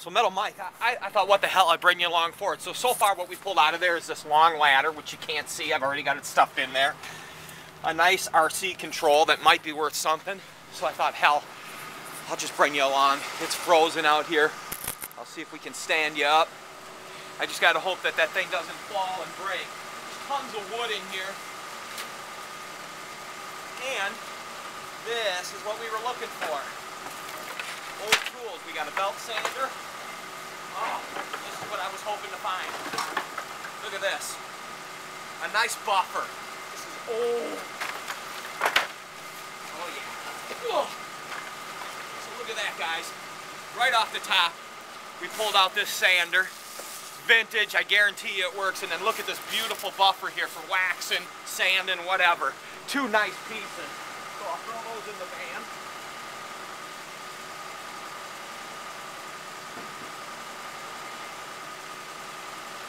So Metal Mike, I thought, what the hell, I'd bring you along for it. So far what we pulled out of there is this long ladder, which you can't see. I've already got it stuffed in there. A nice RC control that might be worth something. So I thought, hell, I'll just bring you along. It's frozen out here. I'll see if we can stand you up. I just got to hope that that thing doesn't fall and break. There's tons of wood in here. And this is what we were looking for. Old tools. We got a belt sander. Oh, this is what I was hoping to find. Look at this. A nice buffer. This is old. Oh yeah. Whoa. So look at that, guys. Right off the top, we pulled out this sander. Vintage, I guarantee you it works. And then look at this beautiful buffer here for waxing, sanding, whatever. Two nice pieces. So I'll throw those in the van.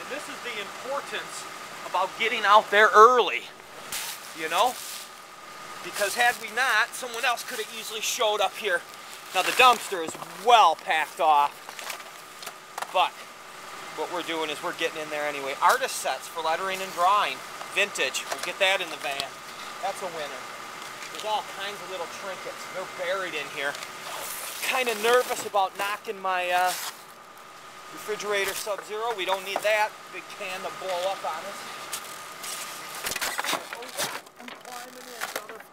And this is the importance about getting out there early, you know? Because had we not, someone else could have easily showed up here. Now the dumpster is well packed off, but what we're doing is we're getting in there anyway. Artist sets for lettering and drawing. Vintage. We'll get that in the van. That's a winner. There's all kinds of little trinkets. They're buried in here. Kind of nervous about knocking my refrigerator Sub-Zero. We don't need that big can to blow up on us. Oh, I'm climbing in, brother.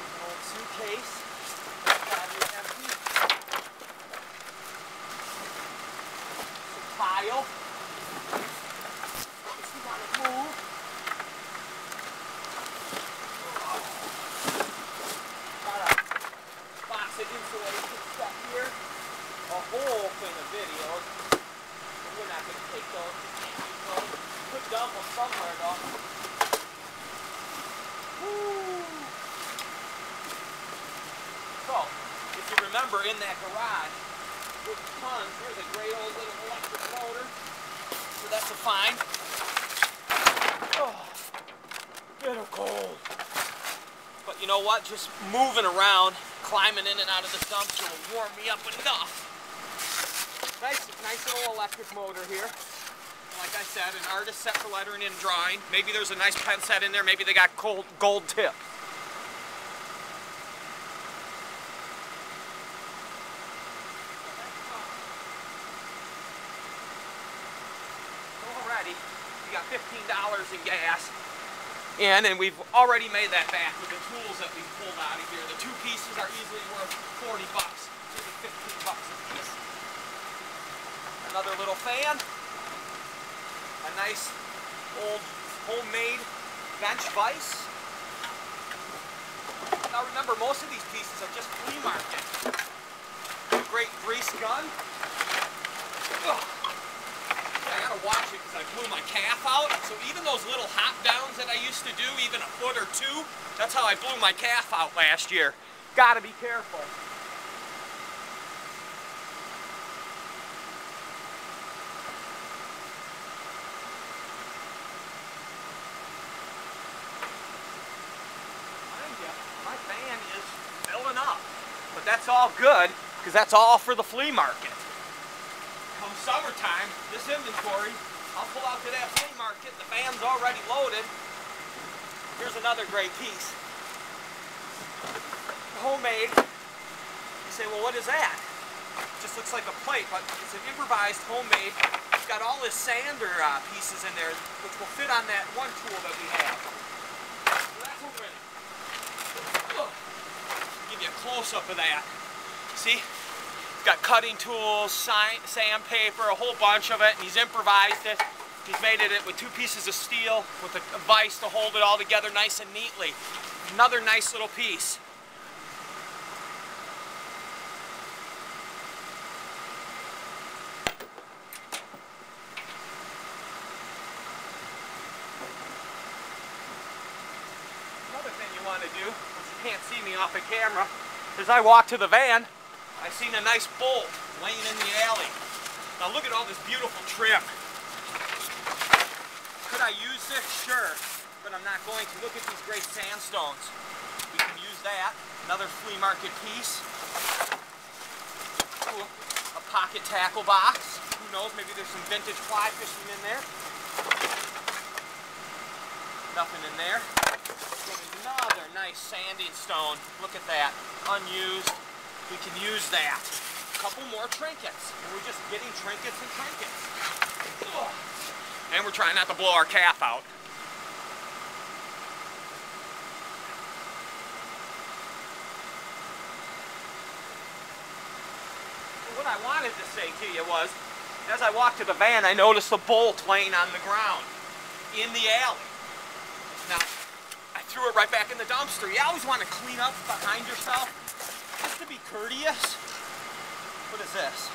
An old suitcase. Probably empty. Pile. If you want to move. Got a box of insulation stuff here. A whole thing of videos. But we're not going to take those. We can't use those. We could dump them somewhere though. Woo. So, if you remember in that garage, there's tons. Here's a great old little electric motor. So that's a find. Oh, bitter cold. But you know what? Just moving around, climbing in and out of the dumpster will warm me up enough. Nice little electric motor here. Like I said, an artist set for lettering and drawing. Maybe there's a nice pen set in there. Maybe they got gold tip. We got $15 in gas, and we've already made that back with the tools that we pulled out of here. The two pieces are easily worth 40 bucks. Maybe 15 bucks a piece. Another little fan. A nice old homemade bench vise. Now remember, most of these pieces are just flea market. Great brisk gun. Ugh. I gotta watch it because I blew my calf out. So even those little hop downs that I used to do, even a foot or two, that's how I blew my calf out last year. Gotta be careful. Mind you, my van is filling up. But that's all good, because that's all for the flea market. Come summertime, this inventory, I'll pull out to that flea market. The van's already loaded. Here's another great piece. Homemade. You say, well, what is that? It just looks like a plate, but it's an improvised homemade. It's got all this sander pieces in there, which will fit on that one tool that we have. So that's a winner. Give you a close-up of that. See? Got cutting tools, sandpaper, a whole bunch of it, and he's improvised it. He's made it with two pieces of steel with a vise to hold it all together nice and neatly. Another nice little piece. Another thing you want to do, which you can't see me off the camera, is I walk to the van. I seen a nice bolt laying in the alley. Now look at all this beautiful trim. Could I use this? Sure, but I'm not going to. Look at these great sandstones. We can use that. Another flea market piece. pocket tackle box. Who knows, maybe there's some vintage fly fishing in there. Nothing in there. Another nice sanding stone. Look at that. Unused. We can use that. A couple more trinkets. And we're just getting trinkets and trinkets. Ugh. And we're trying not to blow our calf out. What I wanted to say to you was, as I walked to the van, I noticed a bolt laying on the ground in the alley. Now, I threw it right back in the dumpster. You always want to clean up behind yourself, just to be courteous. What is this?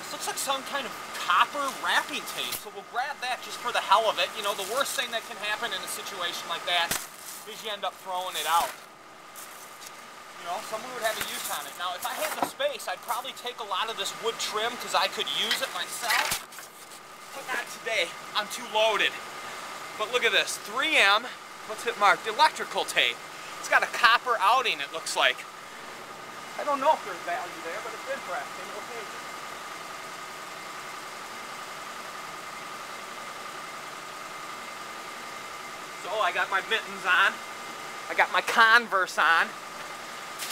This looks like some kind of copper wrapping tape, so we'll grab that just for the hell of it. You know, the worst thing that can happen in a situation like that is you end up throwing it out. You know, someone would have a use on it. Now, if I had the space, I'd probably take a lot of this wood trim because I could use it myself. But not today. I'm too loaded. But look at this. 3M, what's it marked? Electrical tape. It's got a copper outing, it looks like. I don't know if there's value there, but it's interesting. We'll take it. So I got my mittens on. I got my Converse on.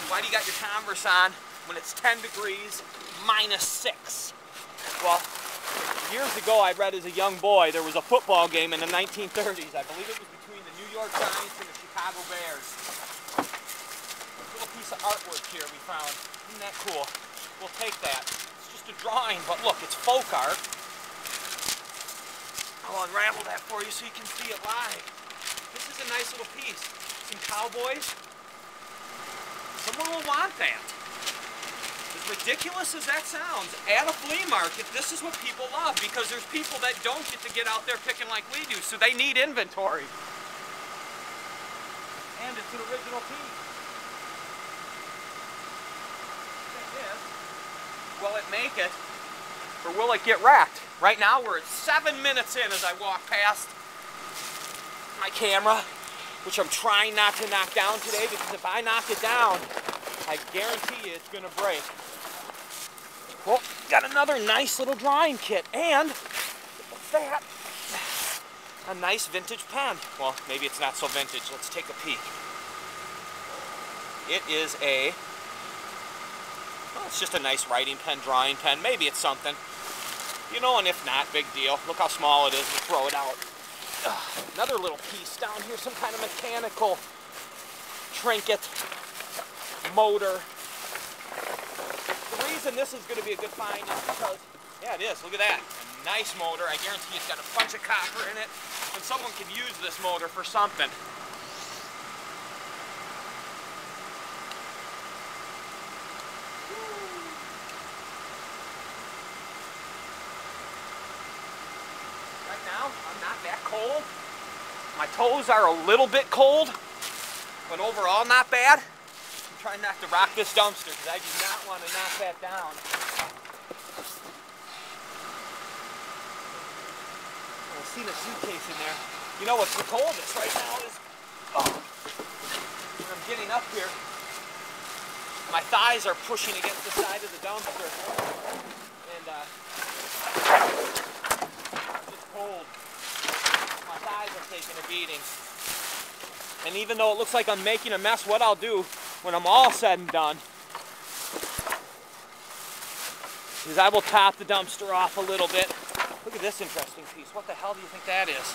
Why do you got your Converse on when it's 10 degrees, -6? Well, years ago I read as a young boy there was a football game in the 1930s. I believe it was between the New York Giants and the Chicago Bears. A little piece of artwork here we found. Isn't that cool? We'll take that. It's just a drawing, but look, it's folk art. I'll unravel that for you so you can see it live. This is a nice little piece. Some cowboys. Someone will want that. As ridiculous as that sounds, at a flea market, this is what people love because there's people that don't get to get out there picking like we do, so they need inventory. And it's an original piece. Will it make it, or will it get wrecked? Right now we're at 7 minutes in as I walk past my camera, which I'm trying not to knock down today because if I knock it down, I guarantee you it's going to break. Well, got another nice little drawing kit and what's that? A nice vintage pen. Well, maybe it's not so vintage. Let's take a peek. It is a, well, it's just a nice writing pen, drawing pen. Maybe it's something. You know, and if not, big deal. Look how small it is. We'll throw it out. Another little piece down here, some kind of mechanical trinket, motor. The reason this is going to be a good find is because, yeah, it is, look at that. A nice motor. I guarantee it's got a bunch of copper in it, and someone can use this motor for something. I'm not that cold. My toes are a little bit cold, but overall not bad. I'm trying not to rock this dumpster because I do not want to knock that down. I see the suitcase in there. You know what's the coldest right now is when I'm getting up here, my thighs are pushing against the side of the dumpster, and it's cold. My thighs are taking a beating. And even though it looks like I'm making a mess, what I'll do when I'm all said and done is I will top the dumpster off a little bit. Look at this interesting piece. What the hell do you think that is?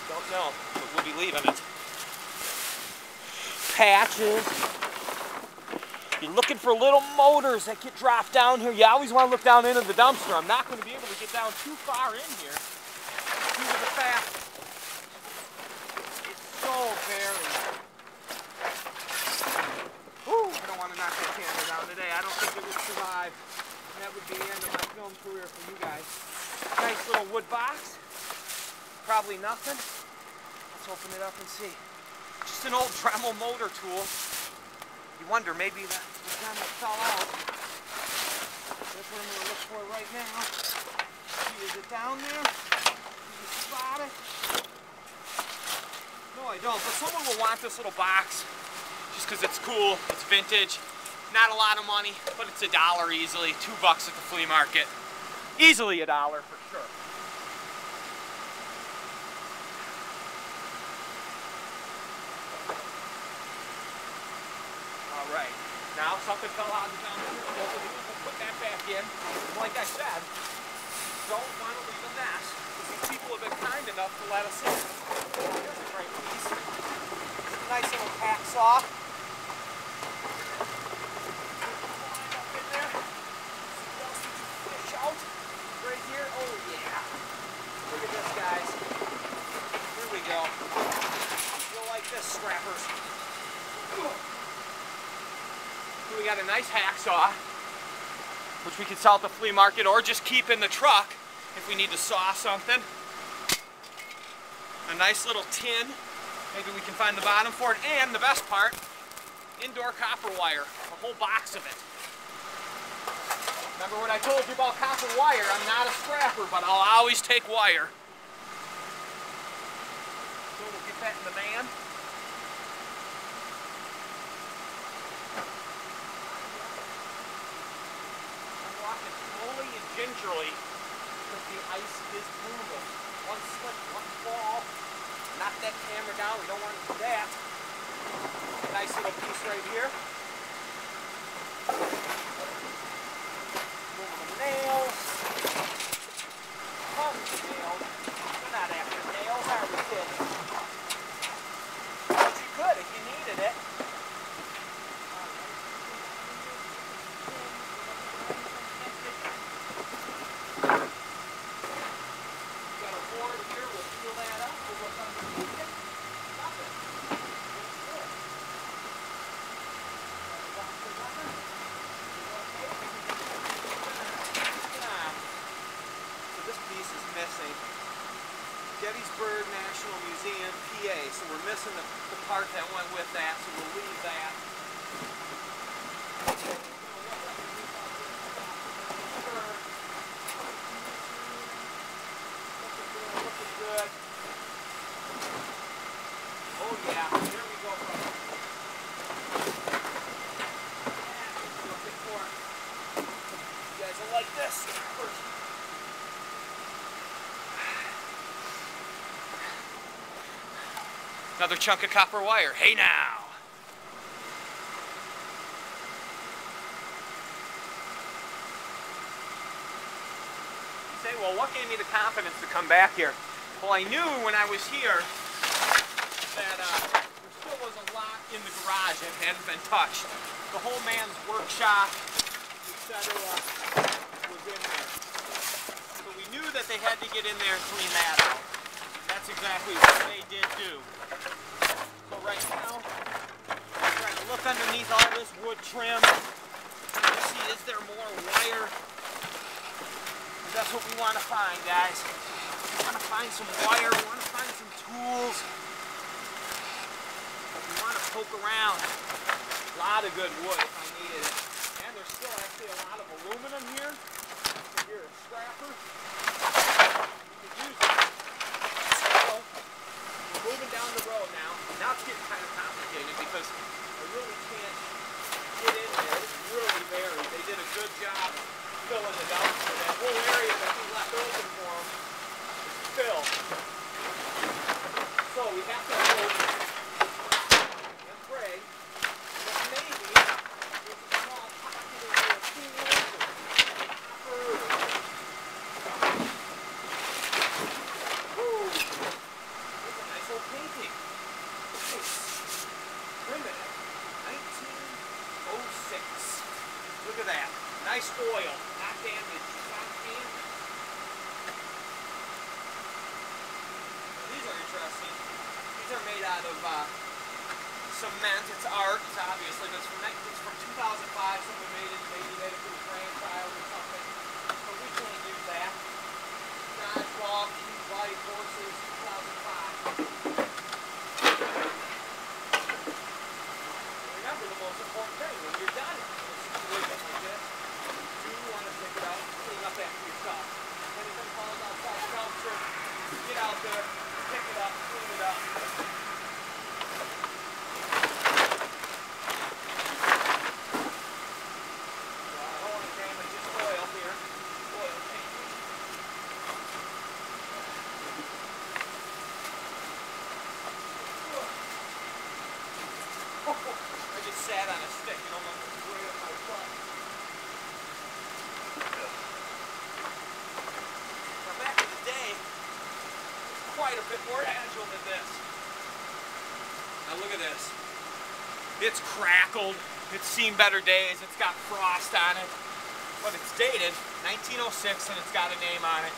Don't know, but we'll be leaving it. Patches. You're looking for little motors that get dropped down here. You always want to look down into the dumpster. I'm not going to be able to get down too far in here due to the fact it's so buried. Whew, I don't want to knock that camera down today. I don't think it would survive. And that would be the end of my film career for you guys. Nice little wood box. Probably nothing. Let's open it up and see. Just an old Dremel motor tool. You wonder, maybe the time it fell out. That's what I'm going to look for right now. See, is it down there? Can you spot it? No, I don't. But someone will want this little box just because it's cool, it's vintage. Not a lot of money, but it's $1 easily. $2 at the flea market. Easily $1 for sure. All right. Now something fell out of the down here. We'll put that back in. Like I said, don't want to leave a mess. These people have been kind enough to let us in. Here's a great piece. Nice little hacksaw. Climb up in there. See what else we can fish out. Right here. Oh yeah. Look at this, guys. Here we go. You'll like this, scrappers. We got a nice hacksaw, which we can sell at the flea market or just keep in the truck if we need to saw something. A nice little tin. Maybe we can find the bottom for it. And the best part, indoor copper wire. A whole box of it. Remember what I told you about copper wire? I'm not a scrapper, but I'll always take wire. So we'll get that in the van. Slowly and gingerly, because the ice is brutal. One slip, one fall, knock that camera down. We don't want to do that. A nice little piece right here. Little nails. Tons of nails. We're not after nails, are we, kids? But you could if you needed it. Gettysburg National Museum, PA. So we're missing the part that went with that, so we'll leave that. Looking good. Oh yeah, here we go. You guys will like this. Another chunk of copper wire. Hey now! You say, well, what gave me the confidence to come back here? Well, I knew when I was here that there still was a lot in the garage that hadn't been touched. The whole man's workshop, etc., was in there. So we knew that they had to get in there and clean that out. That's exactly what they did do. So right now, I'm trying to look underneath all this wood trim to see, is there more wire? Because that's what we want to find, guys. We want to find some wire, we want to find some tools. We want to poke around. A lot of good wood if I needed it. And there's still actually a lot of aluminum here. If you're a scrapper, you could use it. Moving down the road now. Now it's getting kind of complicated because I really can't get in there. It's really varied. They did a good job filling the dumpster. That whole area that we left open for them is filled. So we have to hope and pray that maybe there's a small pocket in there of tools or copper. Woo! Painting. Primitive. 1906. Look at that. Nice oil. Not damaged. Not damaged. These are interesting. These are made out of cement. It's art, obviously, but it's from 2005. Someone made it. Maybe made it for the grandchild or something. But we can't use that. Dodge Dog, White Horses, 2005. Remember the most important thing, when you're done in a situation like this, you do want to pick it up, clean up after yourself. Anything falls outside the dumpster, get out there, pick it up, clean it up. a bit more agile than this. Now look at this. It's crackled. It's seen better days. It's got frost on it. But it's dated 1906 and it's got a name on it.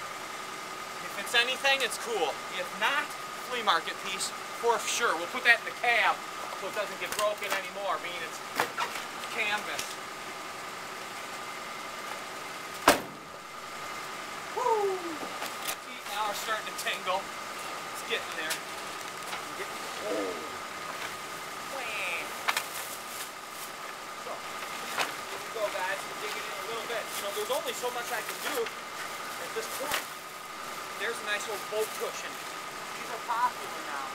If it's anything, it's cool. If not, flea market piece for sure. We'll put that in the cab so it doesn't get broken anymore, being it's canvas. Woo! Feet now are starting to tingle. It's getting there. Oh. So, here we go, guys. We're digging in a little bit. You know, there's only so much I can do at this point. There's a nice little boat cushion. These are popular now.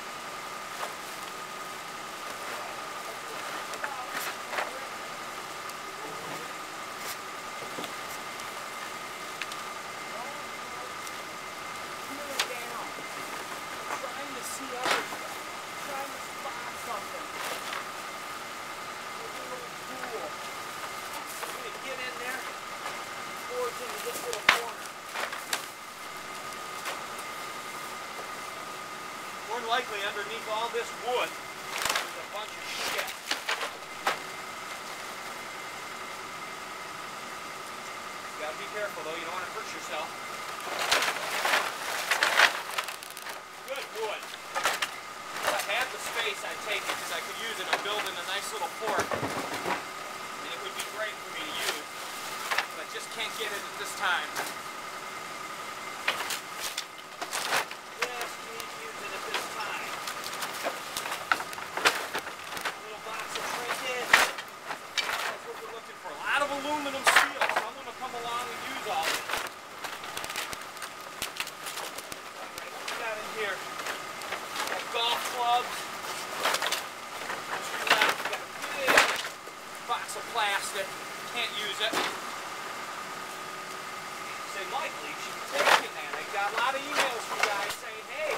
More than likely, underneath all this wood, there's a bunch of shit. You gotta be careful though, you don't want to hurt yourself. Good wood. If I had the space, I'd take it because I could use it. I'm building a nice little fort. And it would be great for me to use. But I just can't get it at this time. Aluminum steel. Someone will come along and use all of it. Alright, what we got in here? We got golf clubs. We got a big box of plastic. Can't use it. Say, Michael, you should be taking that. I got a lot of emails from you guys saying, hey,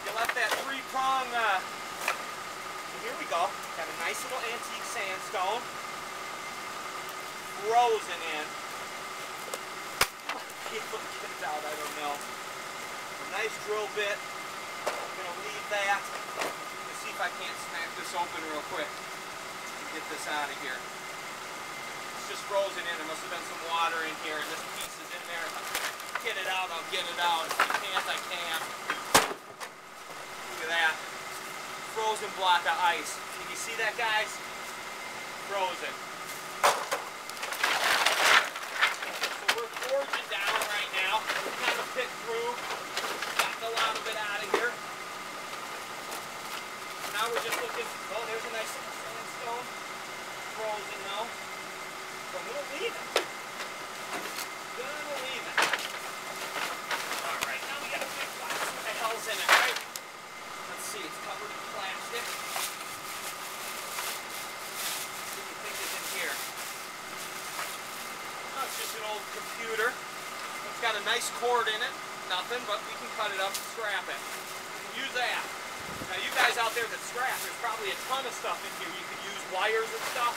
you left that three-prong, here we go. Got a nice little antique sandstone. Frozen in. People get out, I don't know. A nice drill bit. I'm going to leave that. Let's see if I can't smack this open real quick and get this out of here. It's just frozen in. There must have been some water in here, and this piece is in there. If I get it out, I'll get it out. If I can't, I can't. Look at that. Frozen block of ice. Can you see that, guys? Frozen. Forging down right now. We're kind of picked through. Got a lot of it out of here. Now we're just looking. Oh, there's a nice sandstone. Frozen though. So I'm gonna leave it. Gonna leave it. Alright, now we got a big box. What the hell's in it, right? Let's see, it's covered in plastic. What do you think is in here? It's just an old computer. It's got a nice cord in it. Nothing, but we can cut it up and scrap it. We can use that. Now you guys out there that scrap, there's probably a ton of stuff in here. You could use wires and stuff.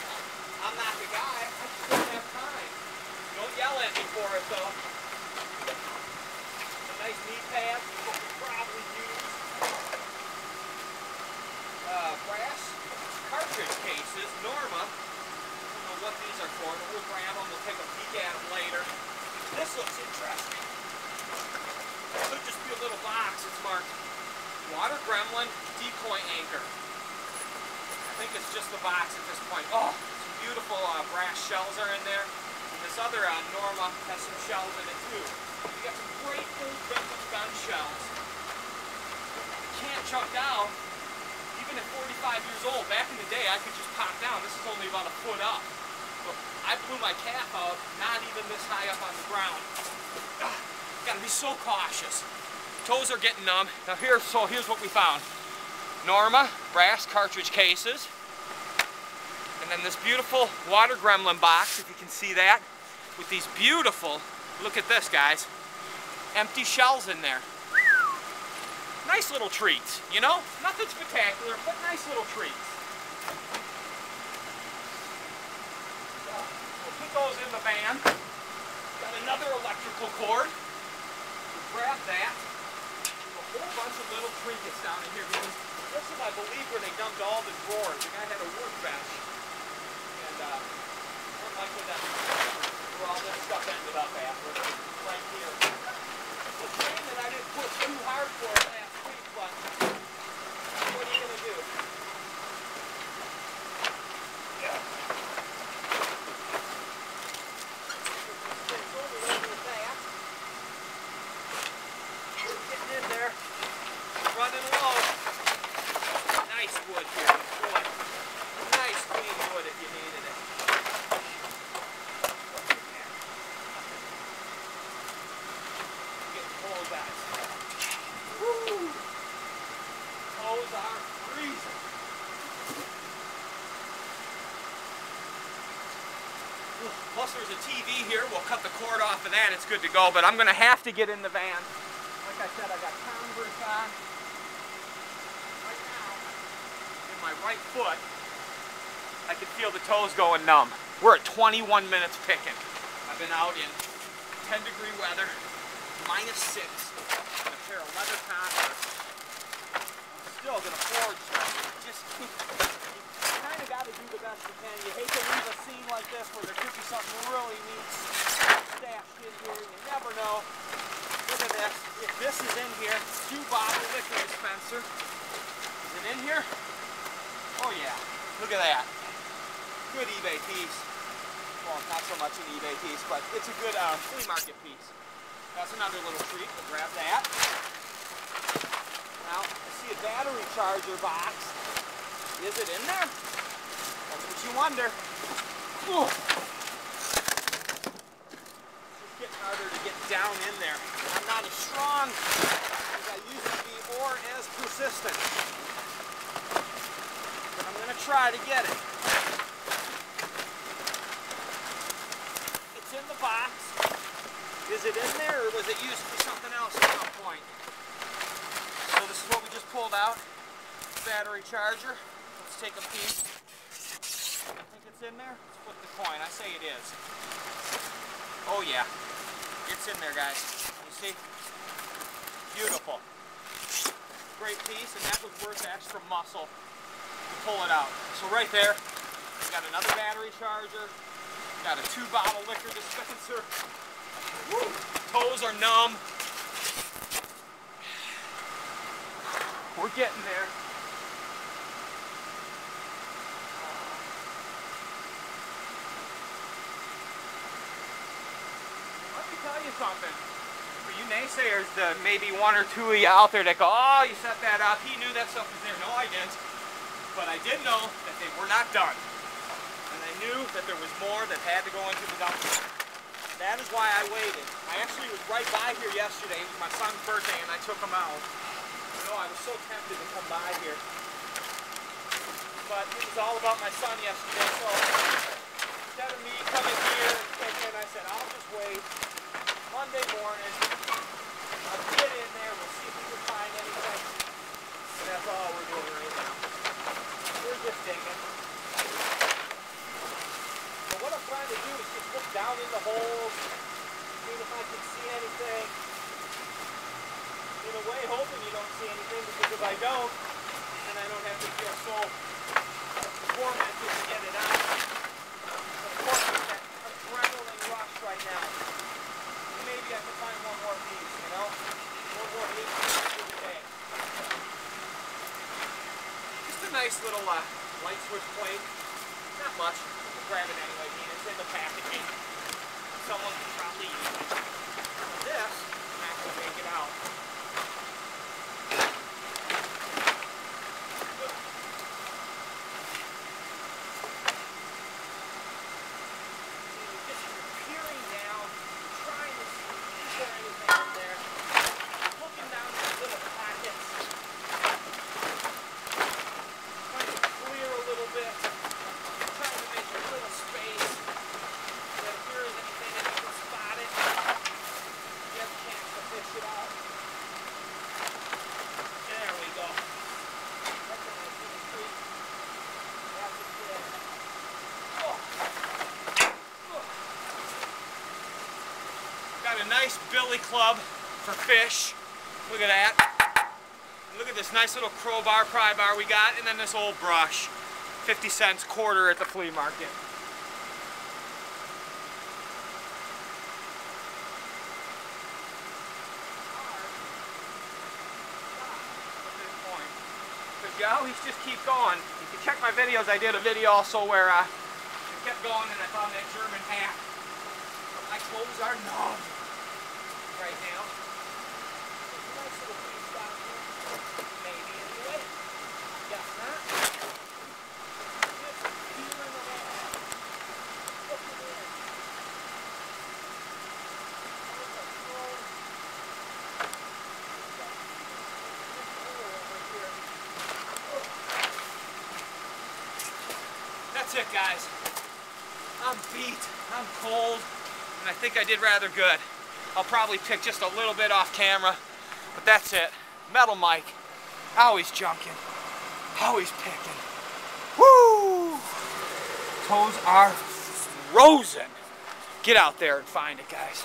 I'm not the guy. I just don't have time. Don't yell at me for it though. A nice knee pad. What we probably use. Brass cartridge cases. Norma. What these are for, but we'll grab them, we'll take a peek at them later. This looks interesting. It could just be a little box. It's marked Water Gremlin Decoy Anchor. I think it's just the box at this point. Oh, some beautiful brass shells are in there. And this other Norma has some shells in it too. We got some great old vintage gun shells. You can't chuck down. Even at 45 years old, back in the day, I could just pop down. This is only about a foot up. I blew my calf out, not even this high up on the ground. Gotta be so cautious. Toes are getting numb. Now here's what we found. Norma brass cartridge cases. And then this beautiful Water Gremlin box, if you can see that, with these beautiful, look at this guys, empty shells in there. Nice little treats, you know? Nothing spectacular, but nice little treats. Those in the van. Got another electrical cord. We'll grab that. whole bunch of little trinkets down in here because this is, I believe, where they dumped all the drawers. The guy had a workbench, and unlikely that's where all this stuff ended up at, right here. It's a shame that I didn't push too hard for it last week, but what are you going to do? Yeah. Getting in there, running low. Nice wood here, boy. Nice clean wood if you needed it. Getting cold, guys. Woo! Toes are freezing. Plus there's a TV here. We'll cut the cord off of that. It's good to go, but I'm going to have to get in the van. Like I said, I got Converse on. Right now, in my right foot, I can feel the toes going numb. We're at 21 minutes picking. I've been out in 10-degree weather, -6, in a pair of leather Converse. I'm still going to forge stuff. Just you kind of got to do the best you can. You hate to leave a scene like this where there could be something really neat stashed in here. You never know. Look at this. If this is in here, 2-bottle liquor dispenser. Is it in here? Oh yeah. Look at that. Good eBay piece. Well, not so much an eBay piece, but it's a good flea market piece. That's another little treat. We'll grab that. Now, I see a battery charger box. Is it in there? That's what you wonder. Ooh. Getting harder to get down in there. I'm not as strong as I used to be or as persistent. But I'm going to try to get it. It's in the box. Is it in there or was it used for something else at some point? So this is what we just pulled out. Battery charger. Let's take a peek. Think it's in there? Let's flip the coin. I say it is. Oh yeah. It's in there, guys. You see? Beautiful. Great piece, and that was worth extra muscle to pull it out. So right there, we got another battery charger, got a 2-bottle liquor dispenser. Woo! Toes are numb. We're getting there. Tell you something. For you naysayers, maybe 1 or 2 of you out there that go, oh, you set that up, he knew that stuff was there. No, I didn't. But I did know that they were not done. And I knew that there was more that had to go into the dumpster. That is why I waited. I actually was right by here yesterday. It was my son's birthday and I took him out. You know, I was so tempted to come by here. But it was all about my son yesterday, so instead of me coming here and thinking, I said, I'll just wait. Monday morning, I'll get in there, we'll see if we can find anything. And that's all we're doing right now. We're just digging. So what I'm trying to do is just look down in the holes, see if I can see anything. In a way, hoping you don't see anything, because if I don't, then I don't have to feel so tormented to get it out. But of course, it's that adrenaline rush right now. Maybe I can find one more piece, you know? One more piece for the day. Just a nice little light switch plate. Not much. We'll grab it anyway, Dean. It's in the packaging. Someone can probably use it. This, can actually take it out. Got a nice billy club for fish. Look at that. Look at this nice little crowbar, pry bar we got, and then this old brush. 50 cents, quarter at the flea market. You always just keep going. If you check my videos, I did a video also where I kept going and I found that German hat. But my clothes are numb right now. Nice little piece down here. Maybe anyway. Guess not. Just peeling along. Look at this. That's it, guys. I'm beat, I'm cold, and I think I did rather good. I'll probably pick just a little bit off camera, but that's it. Metal Mike, always junking, always picking. Woo! Toes are frozen. Get out there and find it, guys.